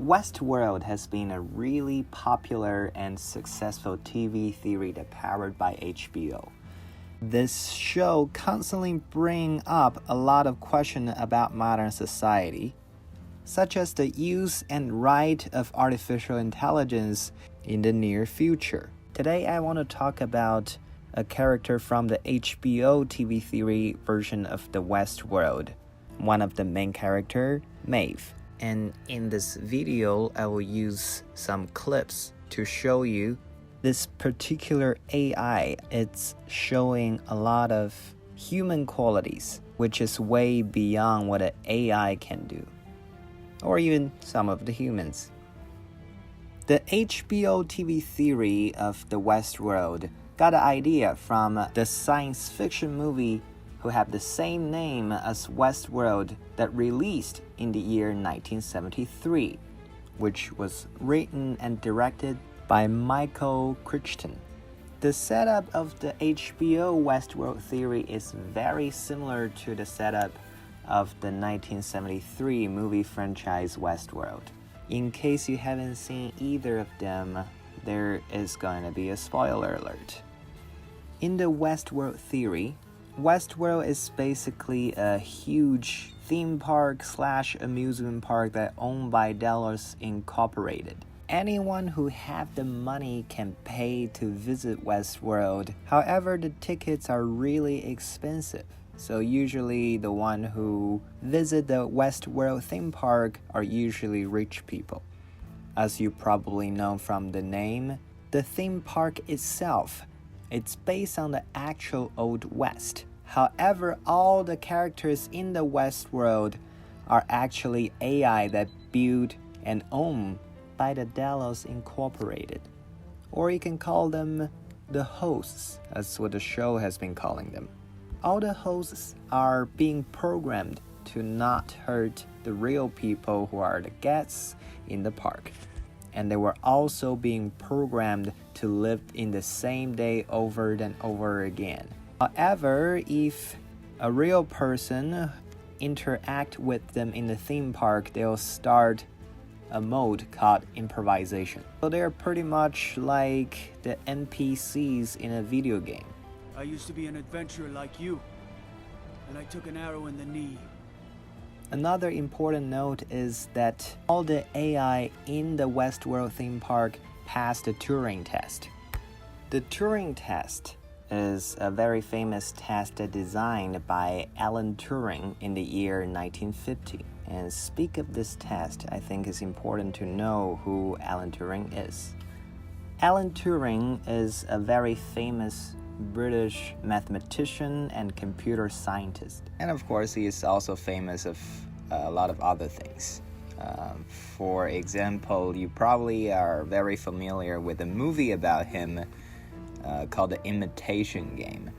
Westworld has been a really popular and successful TV series powered by HBO. This show constantly brings up a lot of questions about modern society, such as the use and right of artificial intelligence in the near future. Today I want to talk about a character from the HBO TV series version of the Westworld, one of the main characters, Maeve. And in this video, I will use some clips to show you this particular AI. It's showing a lot of human qualities, which is way beyond what an AI can do, or even some of the humans. The HBO TV series of the Westworld got an idea from the science fiction movie who have the same name as Westworld that released in the year 1973, which was written and directed by Michael Crichton. The setup of the HBO Westworld series is very similar to the setup of the 1973 movie franchise Westworld. In case you haven't seen either of them, there is going to be a spoiler alert. In the Westworld theory, Westworld is basically a huge theme park / amusement park that owned by Delos Incorporated. Anyone who have the money can pay to visit Westworld. However, the tickets are really expensive. So usually the one who visit the Westworld theme park are usually rich people. As you probably know from the name, the theme park itself, it's based on the actual Old West. However, all the characters in the Westworld are actually AI that built and owned by the Delos Incorporated. Or you can call them the hosts, as what the show has been calling them. All the hosts are being programmed to not hurt the real people who are the guests in the park. And they were also being programmed to live in the same day over and over again. However, if a real person interact with them in the theme park, they'll start a mode called improvisation. So they're pretty much like the NPCs in a video game. I used to be an adventurer like you, and I took an arrow in the knee. Another important note is that all the AI in the Westworld theme park passed the Turing test. The Turing test is a very famous test designed by Alan Turing in the year 1950. And speak of this test, I think it's important to know who Alan Turing is. Alan Turing is a very famous British mathematician and computer scientist. And of course, he is also famous of a lot of other things. For example, you probably are very familiar with a movie about him called The Imitation Game.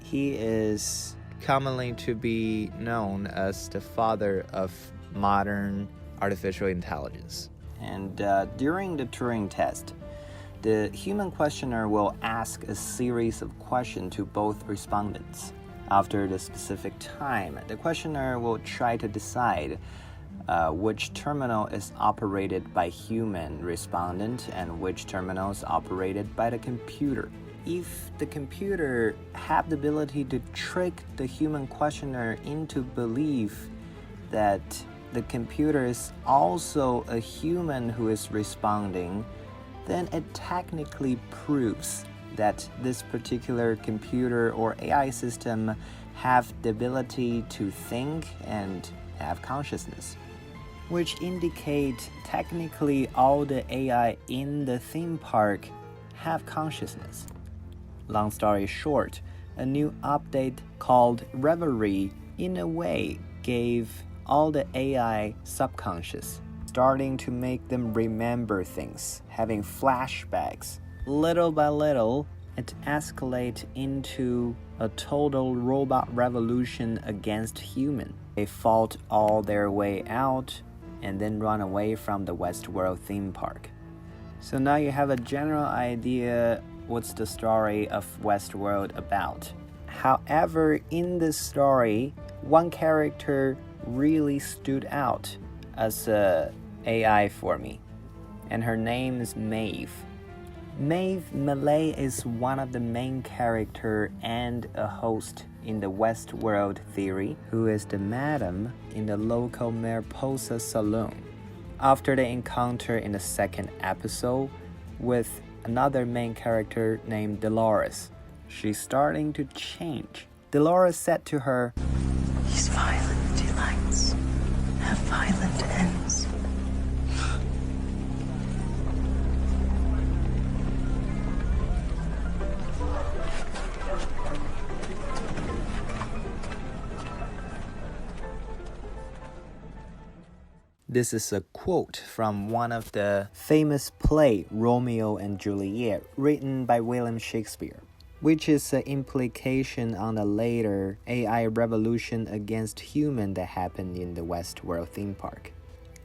He is commonly to be known as the father of modern artificial intelligence. And during the Turing test, the human questioner will ask a series of questions to both respondents. After the specific time, the questioner will try to decide which terminal is operated by human respondent and which terminal is operated by the computer. If the computer have the ability to trick the human questioner into belief that the computer is also a human who is responding, then it technically proves that this particular computer or AI system have the ability to think and have consciousness, which indicate technically all the AI in the theme park have consciousness. Long story short, a new update called Reverie in a way gave all the AI subconscious, starting to make them remember things, having flashbacks. Little by little, it escalates into a total robot revolution against human. They fought all their way out and then run away from the Westworld theme park. So now you have a general idea what's the story of Westworld about. However, in this story, one character really stood out as a AI for me, and her name is Maeve. Maeve Malay is one of the main characters and a host in the Westworld theory, who is the madam in the local Mariposa saloon. After the encounter in the second episode with another main character named Dolores, she's starting to change. Dolores said to her, "These violent delights have violent ends." This is a quote from one of the famous play Romeo and Juliet, written by William Shakespeare, which is an implication on the later AI revolution against human that happened in the Westworld theme park.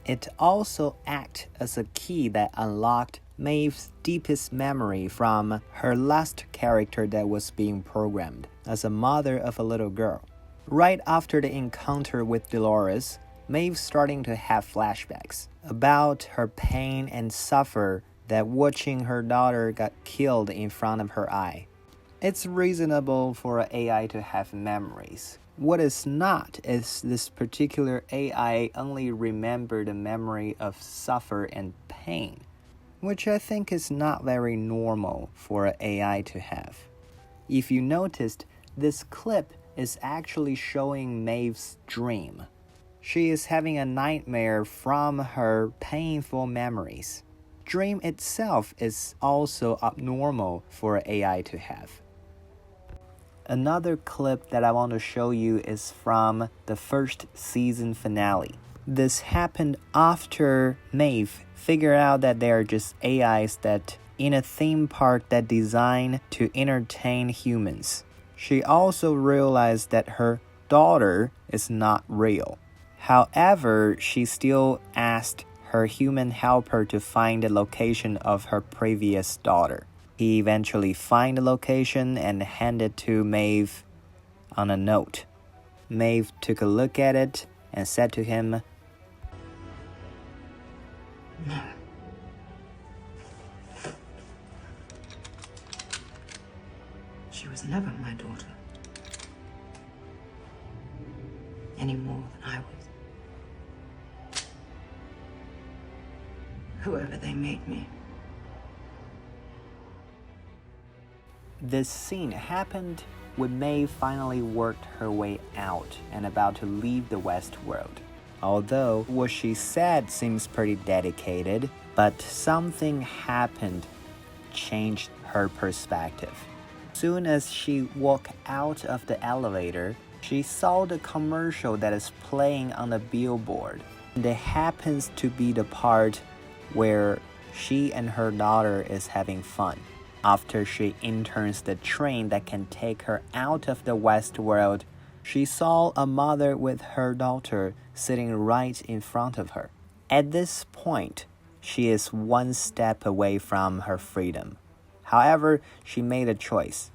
It also acted as a key that unlocked Maeve's deepest memory from her last character that was being programmed as a mother of a little girl. Right after the encounter with Dolores, Maeve's starting to have flashbacks about her pain and suffer that watching her daughter got killed in front of her eye. It's reasonable for an AI to have memories. What is not is this particular AI only remember the memory of suffer and pain, which I think is not very normal for an AI to have. If you noticed, this clip is actually showing Maeve's dream. She is having a nightmare from her painful memories. Dream itself is also abnormal for AI to have. Another clip that I want to show you is from the first season finale. This happened after Maeve figured out that they are just AIs that in a theme park that designed to entertain humans. She also realized that her daughter is not real. However, she still asked her human helper to find the location of her previous daughter. He eventually found the location and handed it to Maeve on a note. Maeve took a look at it and said to him, "No. She was never my daughter. Any more than I was. Whoever they made me." This scene happened when Maeve finally worked her way out and about to leave the Westworld. Although what she said seems pretty dedicated, but something happened, changed her perspective. Soon as she walked out of the elevator, she saw the commercial that is playing on the billboard. And it happens to be the part where she and her daughter is having fun. After she enters the train that can take her out of the Westworld, she saw a mother with her daughter sitting right in front of her. At this point, she is one step away from her freedom. However, she made a choice.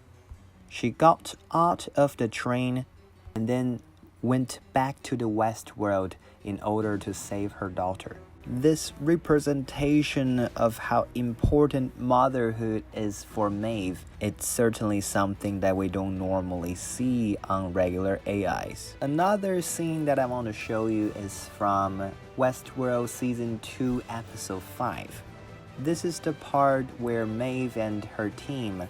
She got out of the train and then went back to the Westworld in order to save her daughter. This representation of how important motherhood is for Maeve, it's certainly something that we don't normally see on regular AIs. Another scene that I want to show you is from Westworld Season 2, Episode 5. This is the part where Maeve and her team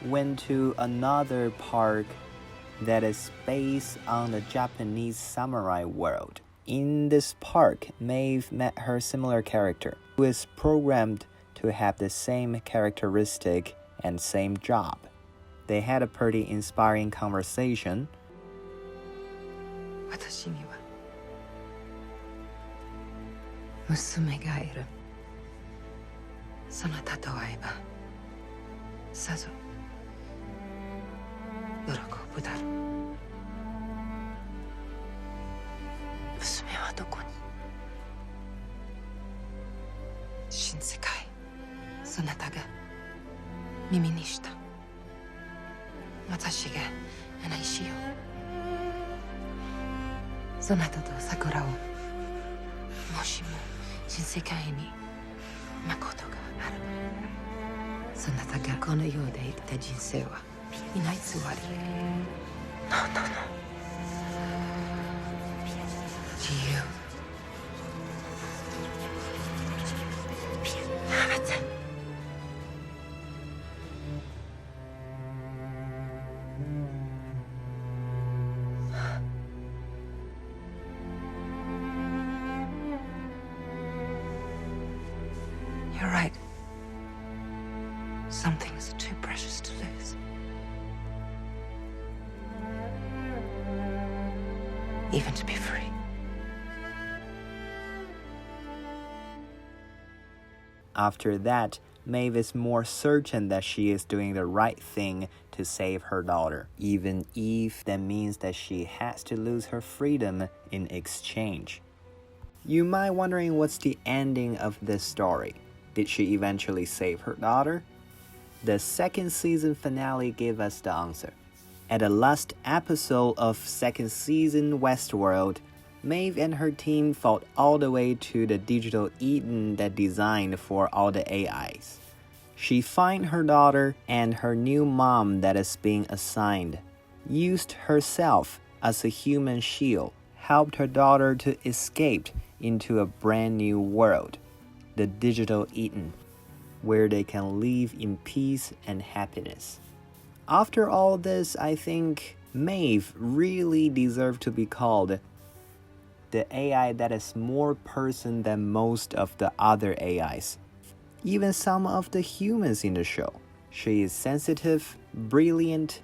went to another park that is based on the Japanese samurai world. In this park, Maeve met her similar character, who is programmed to have the same characteristic and same job. They had a pretty inspiring conversation. 私には娘がいる。そなたと会えばさぞ喜ぶだろう。娘はどこに？新世界、そなたが耳にした。私が案内しよう。そなたと桜をもしも人世界に誠がある。そなたがこの世で生きた人生は皆偽り。No, no, no. 自由。You're right. Some things are too precious to lose. Even to be free. After that, Maeve is more certain that she is doing the right thing to save her daughter, even if that means that she has to lose her freedom in exchange. You might wondering what's the ending of this story. Did she eventually save her daughter? The second season finale gave us the answer. At the last episode of second season Westworld, Maeve and her team fought all the way to the digital Eden that designed for all the AIs. She found her daughter and her new mom that is being assigned, used herself as a human shield, helped her daughter to escape into a brand new world, the digital Eden, where they can live in peace and happiness. After all this, I think Maeve really deserved to be called the AI that is more person than most of the other AIs, even some of the humans in the show. She is sensitive, brilliant,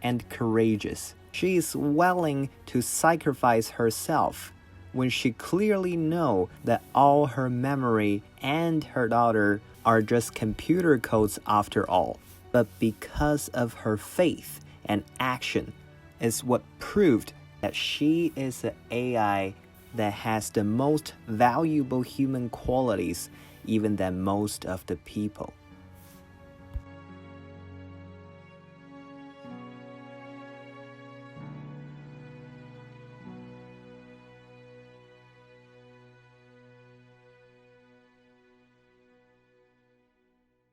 and courageous. She is willing to sacrifice herself when she clearly knows that all her memory and her daughter are just computer codes after all. But because of her faith and action is what proved that she is an AI that has the most valuable human qualities even than most of the people.